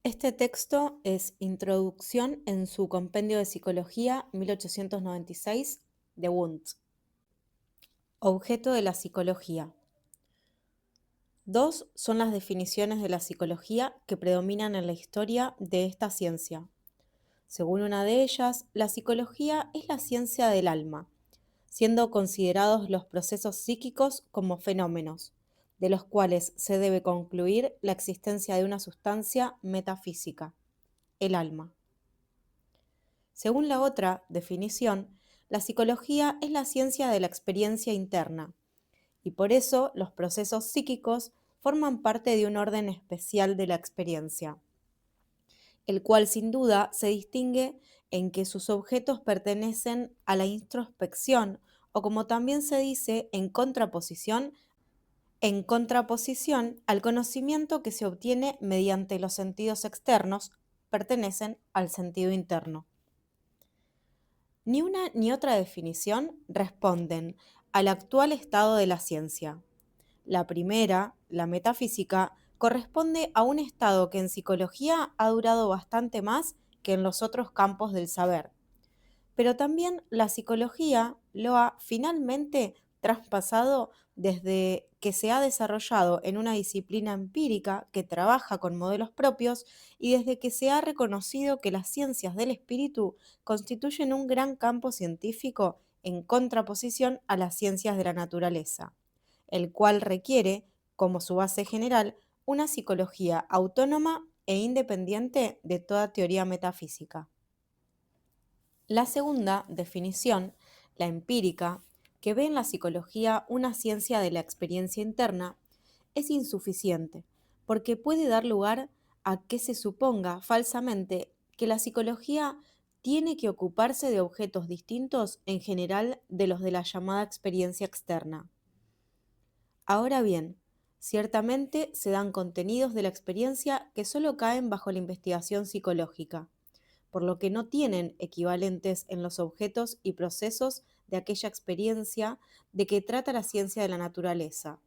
Este texto es Introducción en su Compendio de Psicología 1896 de Wundt. Objeto de la psicología. Dos son las definiciones de la psicología que predominan en la historia de esta ciencia. Según una de ellas, la psicología es la ciencia del alma, siendo considerados los procesos psíquicos como fenómenos, de los cuales se debe concluir la existencia de una sustancia metafísica, el alma. Según la otra definición, la psicología es la ciencia de la experiencia interna, y por eso los procesos psíquicos forman parte de un orden especial de la experiencia, el cual sin duda se distingue en que sus objetos pertenecen a la introspección o como también se dice en contraposición al conocimiento que se obtiene mediante los sentidos externos, pertenecen al sentido interno. Ni una ni otra definición responden al actual estado de la ciencia. La primera, la metafísica, corresponde a un estado que en psicología ha durado bastante más que en los otros campos del saber. Pero también la psicología lo ha finalmente traspasado desde que se ha desarrollado en una disciplina empírica que trabaja con modelos propios y desde que se ha reconocido que las ciencias del espíritu constituyen un gran campo científico en contraposición a las ciencias de la naturaleza, el cual requiere, como su base general, una psicología autónoma e independiente de toda teoría metafísica. La segunda definición, la empírica, que ve en la psicología una ciencia de la experiencia interna, es insuficiente, porque puede dar lugar a que se suponga falsamente que la psicología tiene que ocuparse de objetos distintos en general de los de la llamada experiencia externa. Ahora bien, ciertamente se dan contenidos de la experiencia que solo caen bajo la investigación psicológica, por lo que no tienen equivalentes en los objetos y procesos de aquella experiencia de que trata la ciencia de la naturaleza.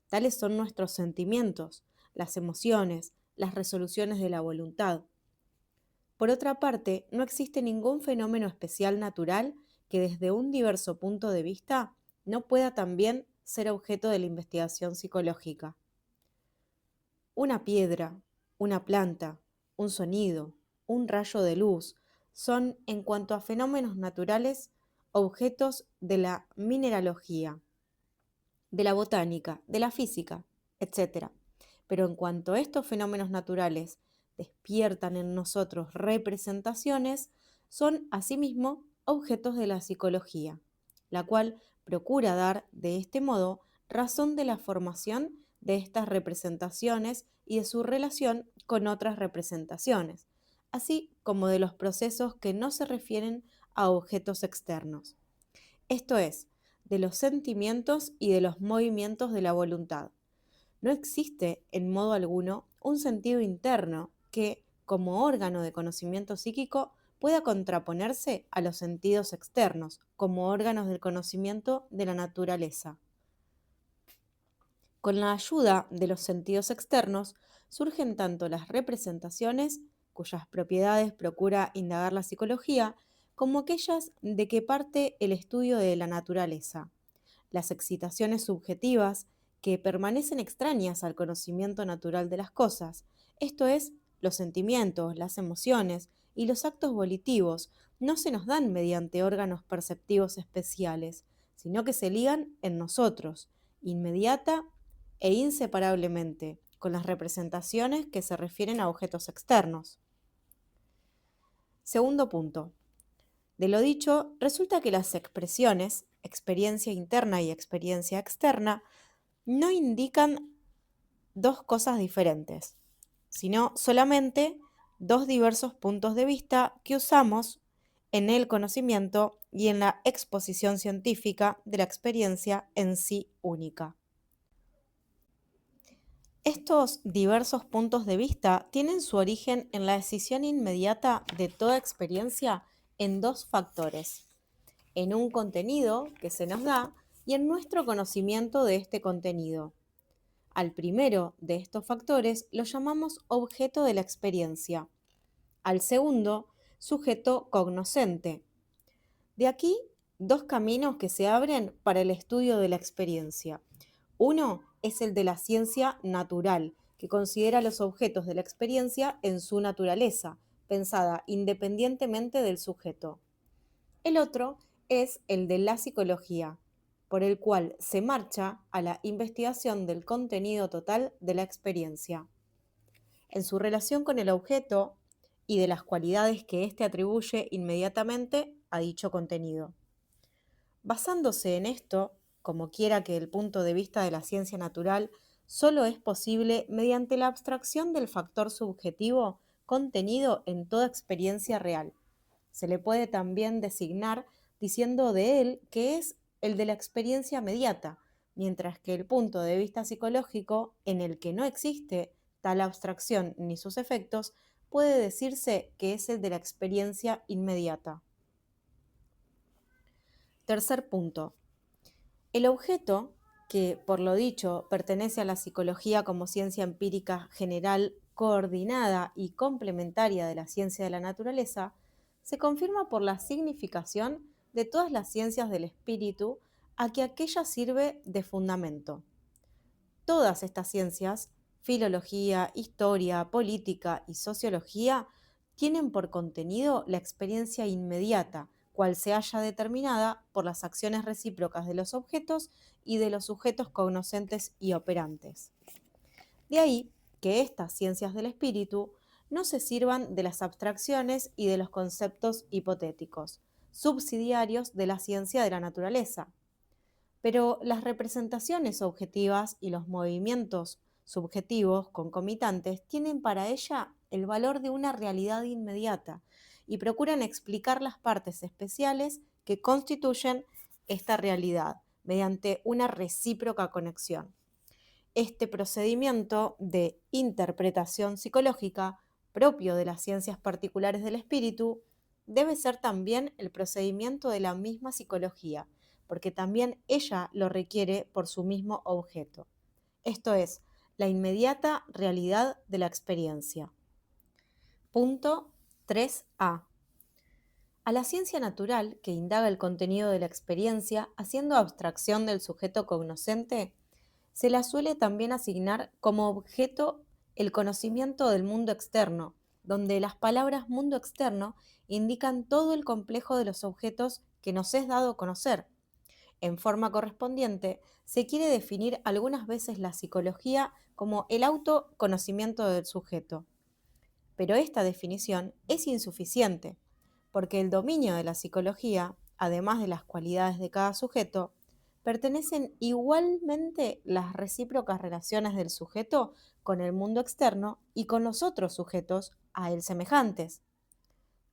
Tales son nuestros sentimientos, las emociones, las resoluciones de la voluntad. Por otra parte, no existe ningún fenómeno especial natural que desde un diverso punto de vista no pueda también ser objeto de la investigación psicológica. Una piedra, una planta, un sonido, un rayo de luz son, en cuanto a fenómenos naturales, objetos de la mineralogía, de la botánica, de la física, etc. Pero en cuanto a estos fenómenos naturales despiertan en nosotros representaciones, son asimismo objetos de la psicología, la cual procura dar de este modo razón de la formación de estas representaciones y de su relación con otras representaciones, así como de los procesos que no se refieren a objetos externos. Esto es, de los sentimientos y de los movimientos de la voluntad. No existe, en modo alguno, un sentido interno que, como órgano de conocimiento psíquico, pueda contraponerse a los sentidos externos, como órganos del conocimiento de la naturaleza. Con la ayuda de los sentidos externos surgen tanto las representaciones, cuyas propiedades procura indagar la psicología, como aquellas de que parte el estudio de la naturaleza. Las excitaciones subjetivas, que permanecen extrañas al conocimiento natural de las cosas, esto es, los sentimientos, las emociones y los actos volitivos, no se nos dan mediante órganos perceptivos especiales, sino que se ligan en nosotros, inmediata e inseparablemente, con las representaciones que se refieren a objetos externos. Segundo punto. De lo dicho, resulta que las expresiones, experiencia interna y experiencia externa, no indican dos cosas diferentes, sino solamente dos diversos puntos de vista que usamos en el conocimiento y en la exposición científica de la experiencia en sí única. Estos diversos puntos de vista tienen su origen en la decisión inmediata de toda experiencia en dos factores: en un contenido que se nos da y en nuestro conocimiento de este contenido. Al primero de estos factores lo llamamos objeto de la experiencia, al segundo, sujeto cognoscente. De aquí, dos caminos que se abren para el estudio de la experiencia. Uno es el de la ciencia natural, que considera los objetos de la experiencia en su naturaleza, pensada independientemente del sujeto. El otro es el de la psicología, por el cual se marcha a la investigación del contenido total de la experiencia. En su relación con el objeto y de las cualidades que éste atribuye inmediatamente a dicho contenido. Basándose en esto, como quiera que el punto de vista de la ciencia natural solo es posible mediante la abstracción del factor subjetivo contenido en toda experiencia real. Se le puede también designar diciendo de él que es el de la experiencia mediata, mientras que el punto de vista psicológico, en el que no existe tal abstracción ni sus efectos, puede decirse que es el de la experiencia inmediata. Tercer punto. El objeto, que por lo dicho pertenece a la psicología como ciencia empírica general, coordinada y complementaria de la ciencia de la naturaleza, se confirma por la significación de todas las ciencias del espíritu a que aquella sirve de fundamento. Todas estas ciencias, filología, historia, política y sociología, tienen por contenido la experiencia inmediata, cual se halla determinada por las acciones recíprocas de los objetos y de los sujetos cognoscentes y operantes. De ahí que estas ciencias del espíritu no se sirvan de las abstracciones y de los conceptos hipotéticos, subsidiarios de la ciencia de la naturaleza. Pero las representaciones objetivas y los movimientos subjetivos concomitantes tienen para ella el valor de una realidad inmediata y procuran explicar las partes especiales que constituyen esta realidad mediante una recíproca conexión. Este procedimiento de interpretación psicológica, propio de las ciencias particulares del espíritu, debe ser también el procedimiento de la misma psicología, porque también ella lo requiere por su mismo objeto. Esto es, la inmediata realidad de la experiencia. Punto 3a. A la ciencia natural, que indaga el contenido de la experiencia, haciendo abstracción del sujeto cognoscente, se la suele también asignar como objeto el conocimiento del mundo externo, donde las palabras mundo externo indican todo el complejo de los objetos que nos es dado conocer. En forma correspondiente, se quiere definir algunas veces la psicología como el autoconocimiento del sujeto. Pero esta definición es insuficiente, porque el dominio de la psicología, además de las cualidades de cada sujeto, pertenecen igualmente las recíprocas relaciones del sujeto con el mundo externo y con los otros sujetos a él semejantes.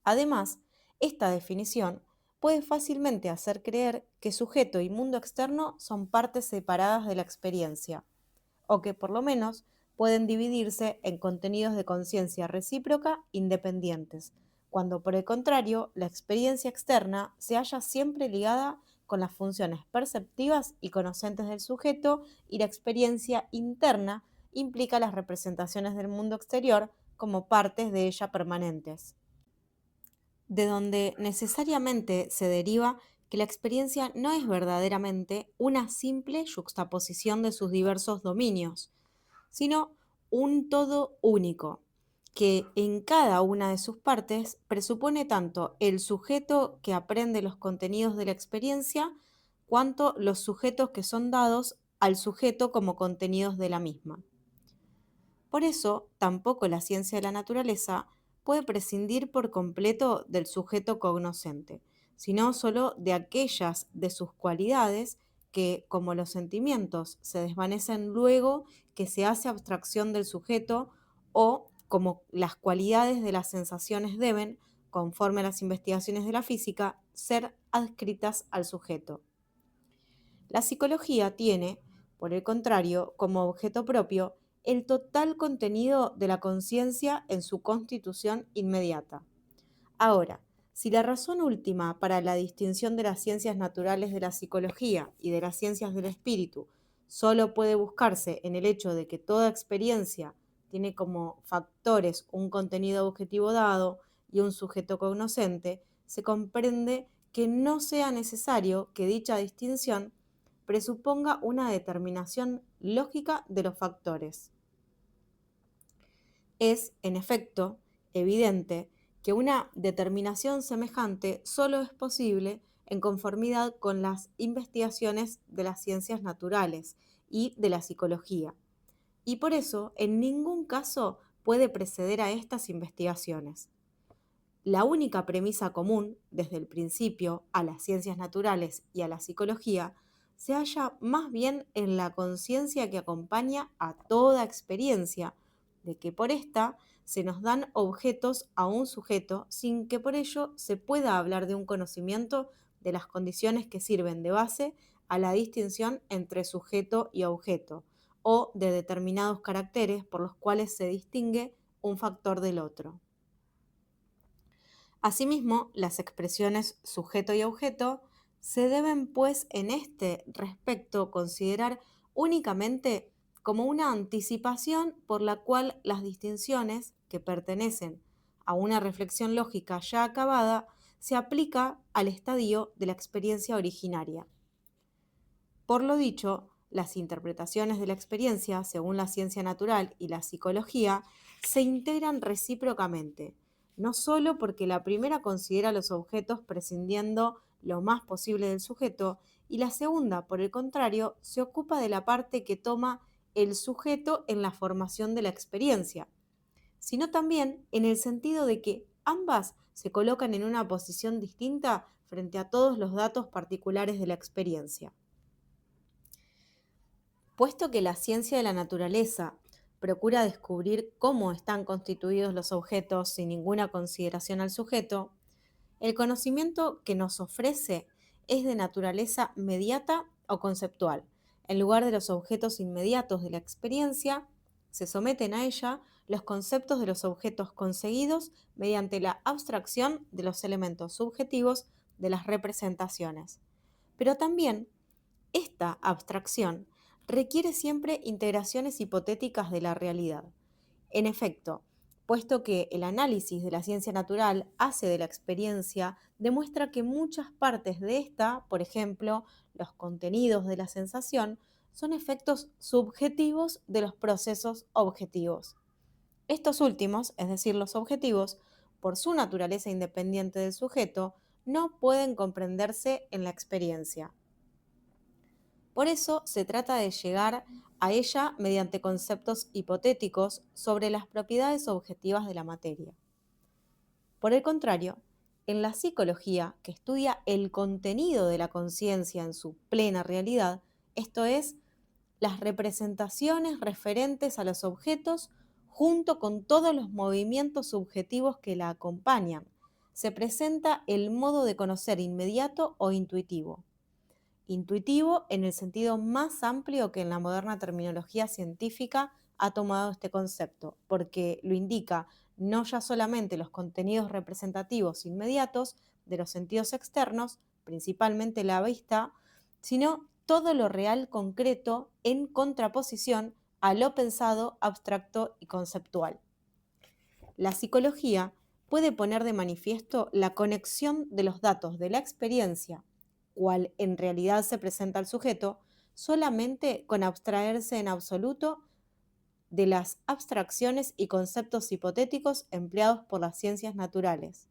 Además, esta definición puede fácilmente hacer creer que sujeto y mundo externo son partes separadas de la experiencia, o que por lo menos pueden dividirse en contenidos de conciencia recíproca independientes, cuando por el contrario la experiencia externa se halla siempre ligada con las funciones perceptivas y conocentes del sujeto y la experiencia interna implica las representaciones del mundo exterior como partes de ella permanentes, de donde necesariamente se deriva que la experiencia no es verdaderamente una simple yuxtaposición de sus diversos dominios, sino un todo único, que en cada una de sus partes presupone tanto el sujeto que aprende los contenidos de la experiencia, cuanto los sujetos que son dados al sujeto como contenidos de la misma. Por eso, tampoco la ciencia de la naturaleza puede prescindir por completo del sujeto cognoscente, sino solo de aquellas de sus cualidades que, como los sentimientos, se desvanecen luego que se hace abstracción del sujeto o como las cualidades de las sensaciones deben, conforme a las investigaciones de la física, ser adscritas al sujeto. La psicología tiene, por el contrario, como objeto propio, el total contenido de la conciencia en su constitución inmediata. Ahora, si la razón última para la distinción de las ciencias naturales de la psicología y de las ciencias del espíritu solo puede buscarse en el hecho de que toda experiencia tiene como factores un contenido objetivo dado y un sujeto cognoscente, se comprende que no sea necesario que dicha distinción presuponga una determinación lógica de los factores. Es, en efecto, evidente que una determinación semejante solo es posible en conformidad con las investigaciones de las ciencias naturales y de la psicología, y por eso en ningún caso puede preceder a estas investigaciones. La única premisa común, desde el principio, a las ciencias naturales y a la psicología, se halla más bien en la conciencia que acompaña a toda experiencia, de que por esta se nos dan objetos a un sujeto sin que por ello se pueda hablar de un conocimiento de las condiciones que sirven de base a la distinción entre sujeto y objeto, o de determinados caracteres por los cuales se distingue un factor del otro. Asimismo, las expresiones sujeto y objeto se deben, pues, en este respecto considerar únicamente como una anticipación por la cual las distinciones que pertenecen a una reflexión lógica ya acabada se aplica al estadio de la experiencia originaria. Por lo dicho, las interpretaciones de la experiencia, según la ciencia natural y la psicología, se integran recíprocamente, no solo porque la primera considera los objetos prescindiendo lo más posible del sujeto, y la segunda, por el contrario, se ocupa de la parte que toma el sujeto en la formación de la experiencia, sino también en el sentido de que ambas se colocan en una posición distinta frente a todos los datos particulares de la experiencia. Puesto que la ciencia de la naturaleza procura descubrir cómo están constituidos los objetos sin ninguna consideración al sujeto, el conocimiento que nos ofrece es de naturaleza mediata o conceptual. En lugar de los objetos inmediatos de la experiencia, se someten a ella los conceptos de los objetos conseguidos mediante la abstracción de los elementos subjetivos de las representaciones. Pero también esta abstracción requiere siempre integraciones hipotéticas de la realidad. En efecto, puesto que el análisis de la ciencia natural hace de la experiencia, demuestra que muchas partes de esta, por ejemplo, los contenidos de la sensación, son efectos subjetivos de los procesos objetivos. Estos últimos, es decir, los objetivos, por su naturaleza independiente del sujeto, no pueden comprenderse en la experiencia. Por eso se trata de llegar a ella mediante conceptos hipotéticos sobre las propiedades objetivas de la materia. Por el contrario, en la psicología, que estudia el contenido de la conciencia en su plena realidad, esto es, las representaciones referentes a los objetos junto con todos los movimientos subjetivos que la acompañan, se presenta el modo de conocer inmediato o intuitivo. Intuitivo en el sentido más amplio que en la moderna terminología científica ha tomado este concepto, porque lo indica no ya solamente los contenidos representativos inmediatos de los sentidos externos, principalmente la vista, sino todo lo real concreto en contraposición a lo pensado, abstracto y conceptual. La psicología puede poner de manifiesto la conexión de los datos de la experiencia, cual en realidad se presenta al sujeto, solamente con abstraerse en absoluto de las abstracciones y conceptos hipotéticos empleados por las ciencias naturales.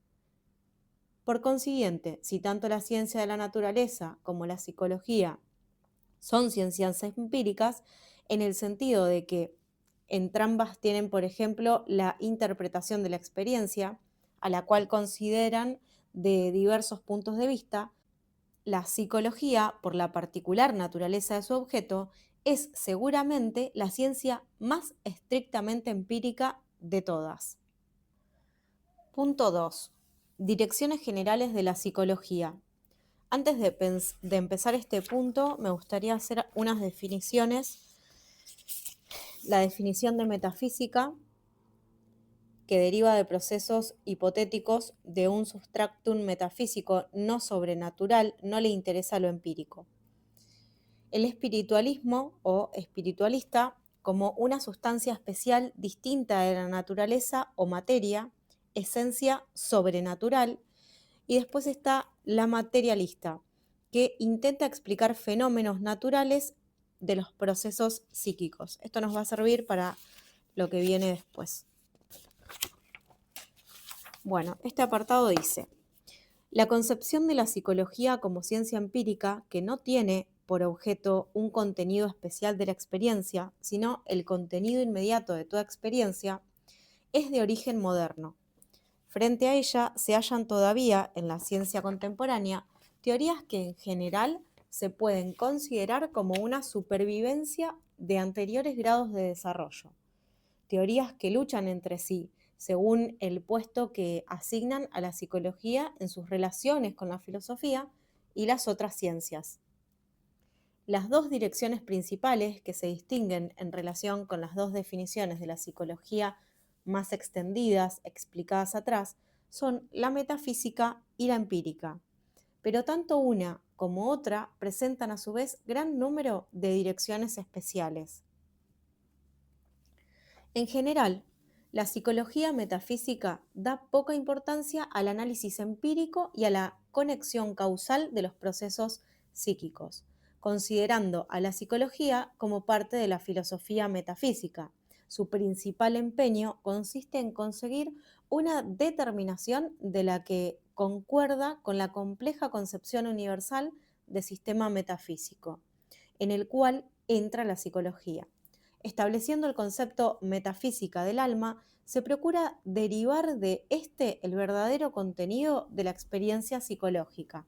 Por consiguiente, si tanto la ciencia de la naturaleza como la psicología son ciencias empíricas, en el sentido de que entrambas tienen, por ejemplo, la interpretación de la experiencia, a la cual consideran de diversos puntos de vista, la psicología, por la particular naturaleza de su objeto, es seguramente la ciencia más estrictamente empírica de todas. Punto 2. Direcciones generales de la psicología. Antes de empezar este punto, me gustaría hacer unas definiciones. La definición de metafísica, que deriva de procesos hipotéticos de un substractum metafísico no sobrenatural, no le interesa lo empírico. el espiritualismo o espiritualista como una sustancia especial distinta de la naturaleza o materia, esencia sobrenatural, y después está la materialista, que intenta explicar fenómenos naturales de los procesos psíquicos. Esto nos va a servir para lo que viene después. Bueno, este apartado dice: la concepción de la psicología como ciencia empírica que no tiene por objeto un contenido especial de la experiencia, sino el contenido inmediato de toda experiencia, es de origen moderno. Frente a ella se hallan todavía en la ciencia contemporánea teorías que en general se pueden considerar como una supervivencia de anteriores grados de desarrollo. Teorías que luchan entre sí según el puesto que asignan a la psicología en sus relaciones con la filosofía y las otras ciencias. Las dos direcciones principales que se distinguen en relación con las dos definiciones de la psicología más extendidas explicadas atrás son la metafísica y la empírica, pero tanto una como otra presentan a su vez gran número de direcciones especiales. En general, la psicología metafísica da poca importancia al análisis empírico y a la conexión causal de los procesos psíquicos, considerando a la psicología como parte de la filosofía metafísica. Su principal empeño consiste en conseguir una determinación de la que concuerda con la compleja concepción universal de sistema metafísico, en el cual entra la psicología. Estableciendo el concepto metafísica del alma, se procura derivar de este el verdadero contenido de la experiencia psicológica.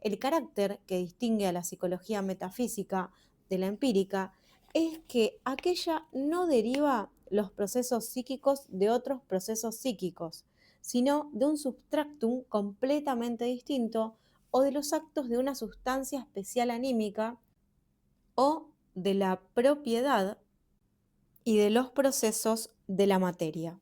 El carácter que distingue a la psicología metafísica de la empírica es que aquella no deriva los procesos psíquicos de otros procesos psíquicos, sino de un substractum completamente distinto o de los actos de una sustancia especial anímica o de la propiedad y de los procesos de la materia.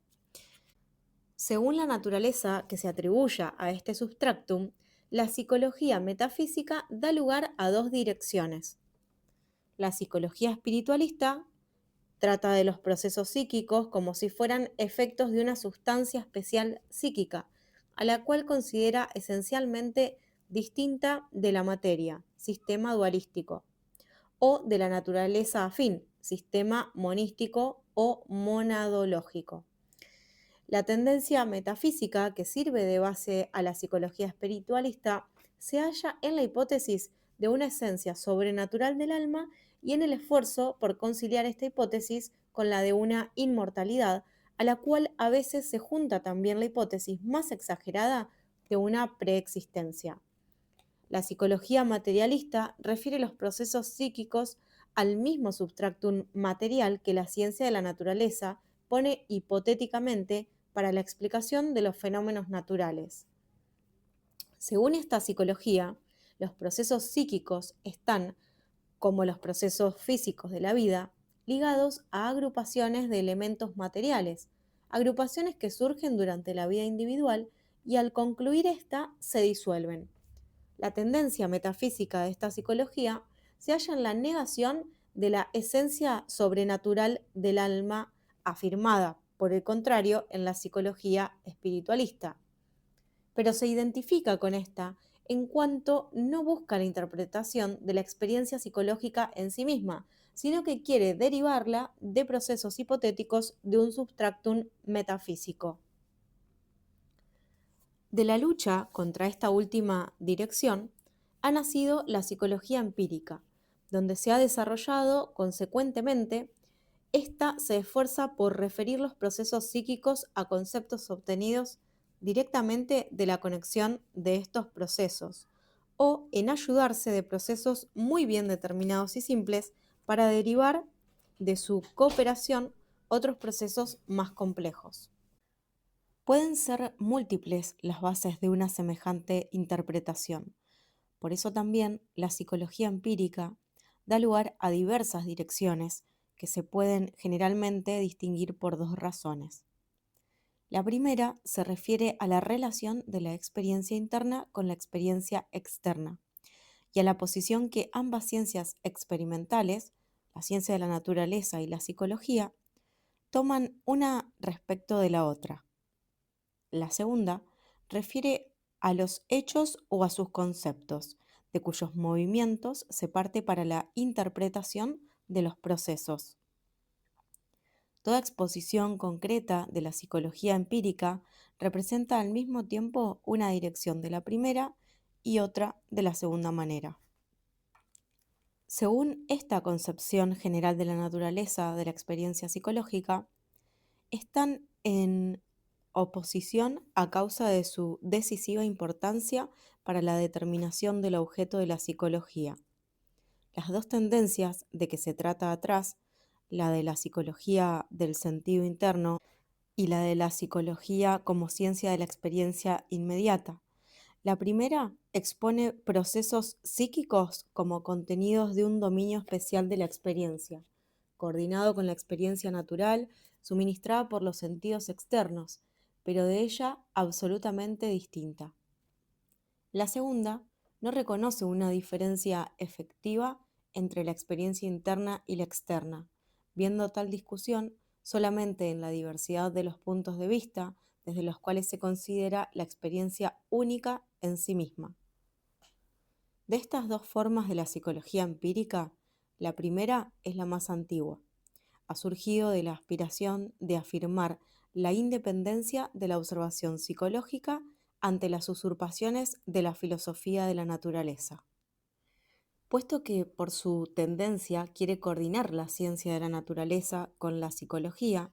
Según la naturaleza que se atribuya a este substractum, la psicología metafísica da lugar a dos direcciones. La psicología espiritualista trata de los procesos psíquicos como si fueran efectos de una sustancia especial psíquica, a la cual considera esencialmente distinta de la materia, sistema dualístico, o de la naturaleza afín, sistema monístico o monadológico. La tendencia metafísica que sirve de base a la psicología espiritualista se halla en la hipótesis de una esencia sobrenatural del alma y en el esfuerzo por conciliar esta hipótesis con la de una inmortalidad, a la cual a veces se junta también la hipótesis más exagerada de una preexistencia. La psicología materialista refiere los procesos psíquicos al mismo substractum material que la ciencia de la naturaleza pone hipotéticamente para la explicación de los fenómenos naturales. Según esta psicología, los procesos psíquicos están, como los procesos físicos de la vida, ligados a agrupaciones de elementos materiales, agrupaciones que surgen durante la vida individual y al concluir esta se disuelven. La tendencia metafísica de esta psicología se halla en la negación de la esencia sobrenatural del alma afirmada, por el contrario, en la psicología espiritualista. Pero se identifica con esta en cuanto no busca la interpretación de la experiencia psicológica en sí misma, sino que quiere derivarla de procesos hipotéticos de un substractum metafísico. De la lucha contra esta última dirección ha nacido la psicología empírica, donde se ha desarrollado consecuentemente. Esta se esfuerza por referir los procesos psíquicos a conceptos obtenidos directamente de la conexión de estos procesos, o en ayudarse de procesos muy bien determinados y simples para derivar de su cooperación otros procesos más complejos. Pueden ser múltiples las bases de una semejante interpretación. Por eso también la psicología empírica da lugar a diversas direcciones que se pueden generalmente distinguir por dos razones. La primera se refiere a la relación de la experiencia interna con la experiencia externa, y a la posición que ambas ciencias experimentales, la ciencia de la naturaleza y la psicología, toman una respecto de la otra. La segunda refiere a los hechos o a sus conceptos, de cuyos movimientos se parte para la interpretación de los procesos. Toda exposición concreta de la psicología empírica representa al mismo tiempo una dirección de la primera y otra de la segunda manera. Según esta concepción general de la naturaleza de la experiencia psicológica, están en oposición a causa de su decisiva importancia para la determinación del objeto de la psicología. Las dos tendencias de que se trata atrás, la de la psicología del sentido interno y la de la psicología como ciencia de la experiencia inmediata. La primera expone procesos psíquicos como contenidos de un dominio especial de la experiencia, coordinado con la experiencia natural suministrada por los sentidos externos, pero de ella absolutamente distinta. La segunda no reconoce una diferencia efectiva entre la experiencia interna y la externa, viendo tal discusión solamente en la diversidad de los puntos de vista desde los cuales se considera la experiencia única en sí misma. De estas dos formas de la psicología empírica, la primera es la más antigua. Ha surgido de la aspiración de afirmar la independencia de la observación psicológica ante las usurpaciones de la filosofía de la naturaleza. Puesto que por su tendencia quiere coordinar la ciencia de la naturaleza con la psicología,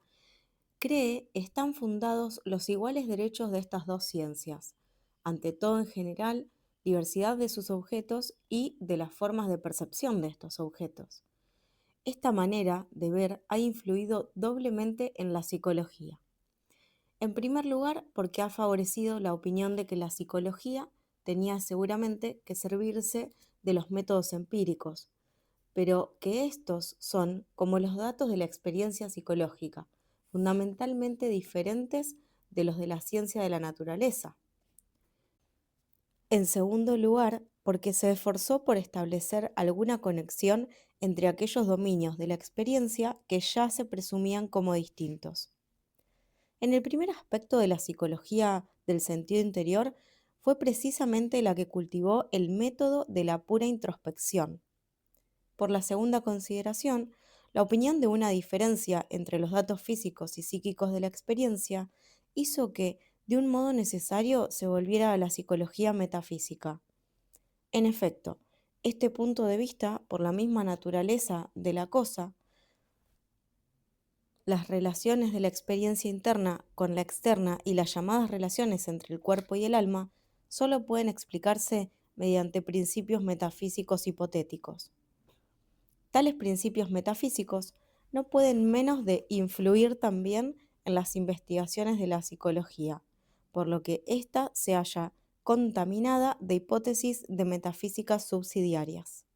cree están fundados los iguales derechos de estas dos ciencias, ante todo en general, diversidad de sus objetos y de las formas de percepción de estos objetos. Esta manera de ver ha influido doblemente en la psicología. En primer lugar, porque ha favorecido la opinión de que la psicología tenía seguramente que servirse de los métodos empíricos, pero que estos son como los datos de la experiencia psicológica, fundamentalmente diferentes de los de la ciencia de la naturaleza. En segundo lugar, porque se esforzó por establecer alguna conexión entre aquellos dominios de la experiencia que ya se presumían como distintos. En el primer aspecto de la psicología del sentido interior fue precisamente la que cultivó el método de la pura introspección. Por la segunda consideración, la opinión de una diferencia entre los datos físicos y psíquicos de la experiencia hizo que, de un modo necesario, se volviera a la psicología metafísica. En efecto, este punto de vista, por la misma naturaleza de la cosa, las relaciones de la experiencia interna con la externa y las llamadas relaciones entre el cuerpo y el alma, solo pueden explicarse mediante principios metafísicos hipotéticos. Tales principios metafísicos no pueden menos de influir también en las investigaciones de la psicología, por lo que ésta se halla contaminada de hipótesis de metafísicas subsidiarias.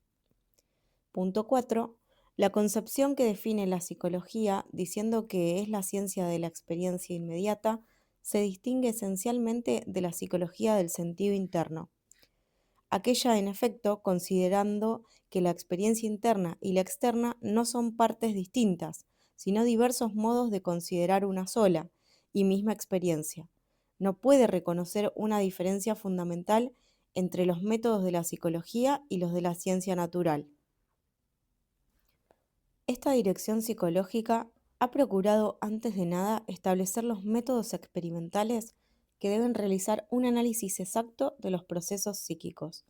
Punto 4. La concepción que define la psicología diciendo que es la ciencia de la experiencia inmediata se distingue esencialmente de la psicología del sentido interno. Aquella, en efecto, considerando que la experiencia interna y la externa no son partes distintas, sino diversos modos de considerar una sola y misma experiencia. No puede reconocer una diferencia fundamental entre los métodos de la psicología y los de la ciencia natural. Esta dirección psicológica ha procurado, antes de nada, establecer los métodos experimentales que deben realizar un análisis exacto de los procesos psíquicos.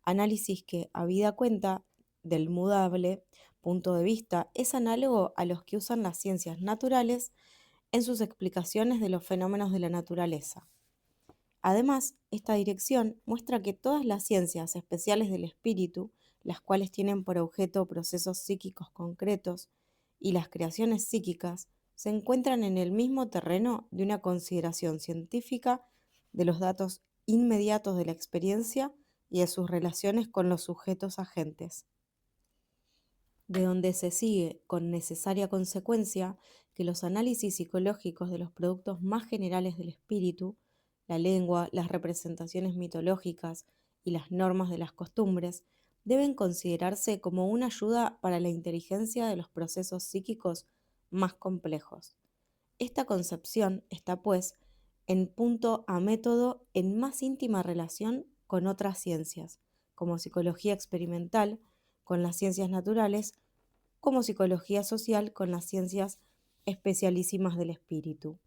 Análisis que, habida cuenta del mudable punto de vista, es análogo a los que usan las ciencias naturales en sus explicaciones de los fenómenos de la naturaleza. Además, esta dirección muestra que todas las ciencias especiales del espíritu, las cuales tienen por objeto procesos psíquicos concretos, y las creaciones psíquicas, se encuentran en el mismo terreno de una consideración científica de los datos inmediatos de la experiencia y de sus relaciones con los sujetos agentes, de donde se sigue con necesaria consecuencia que los análisis psicológicos de los productos más generales del espíritu, la lengua, las representaciones mitológicas y las normas de las costumbres deben considerarse como una ayuda para la inteligencia de los procesos psíquicos más complejos. Esta concepción está, pues, en punto a método en más íntima relación con otras ciencias, como psicología experimental, con las ciencias naturales, como psicología social, con las ciencias especialísimas del espíritu.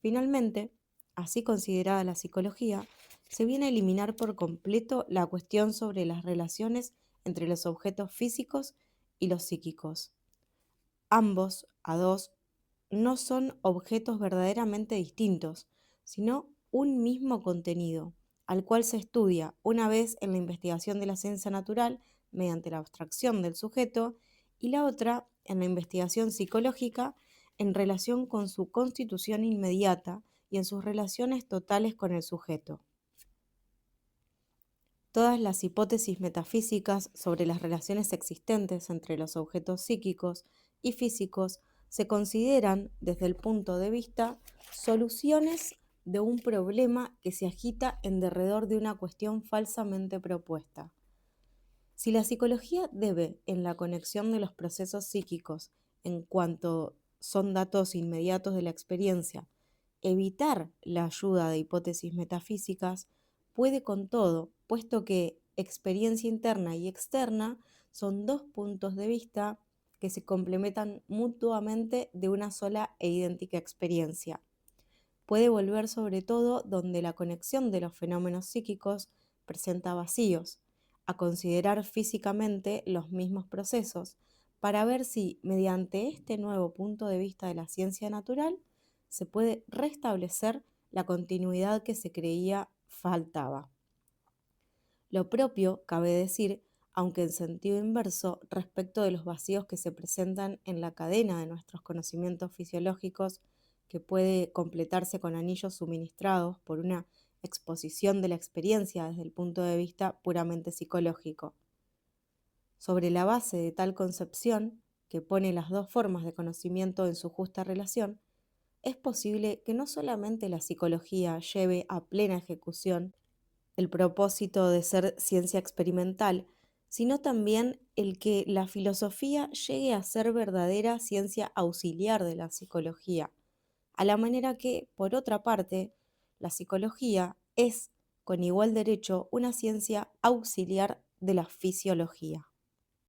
Finalmente, así considerada la psicología, se viene a eliminar por completo la cuestión sobre las relaciones entre los objetos físicos y los psíquicos. Ambos, a dos, no son objetos verdaderamente distintos, sino un mismo contenido, al cual se estudia una vez en la investigación de la ciencia natural mediante la abstracción del sujeto y la otra en la investigación psicológica en relación con su constitución inmediata y en sus relaciones totales con el sujeto. Todas las hipótesis metafísicas sobre las relaciones existentes entre los objetos psíquicos y físicos se consideran desde el punto de vista soluciones de un problema que se agita en derredor de una cuestión falsamente propuesta. Si la psicología debe en la conexión de los procesos psíquicos en cuanto son datos inmediatos de la experiencia, evitar la ayuda de hipótesis metafísicas, puede con todo, puesto que experiencia interna y externa son dos puntos de vista que se complementan mutuamente de una sola e idéntica experiencia. Puede volver sobre todo donde la conexión de los fenómenos psíquicos presenta vacíos, a considerar físicamente los mismos procesos, para ver si, mediante este nuevo punto de vista de la ciencia natural, se puede restablecer la continuidad que se creía faltaba. Lo propio, cabe decir, aunque en sentido inverso, respecto de los vacíos que se presentan en la cadena de nuestros conocimientos fisiológicos, que puede completarse con anillos suministrados por una exposición de la experiencia desde el punto de vista puramente psicológico. Sobre la base de tal concepción, que pone las dos formas de conocimiento en su justa relación, es posible que no solamente la psicología lleve a plena ejecución el propósito de ser ciencia experimental, sino también el que la filosofía llegue a ser verdadera ciencia auxiliar de la psicología, a la manera que, por otra parte, la psicología es, con igual derecho, una ciencia auxiliar de la fisiología.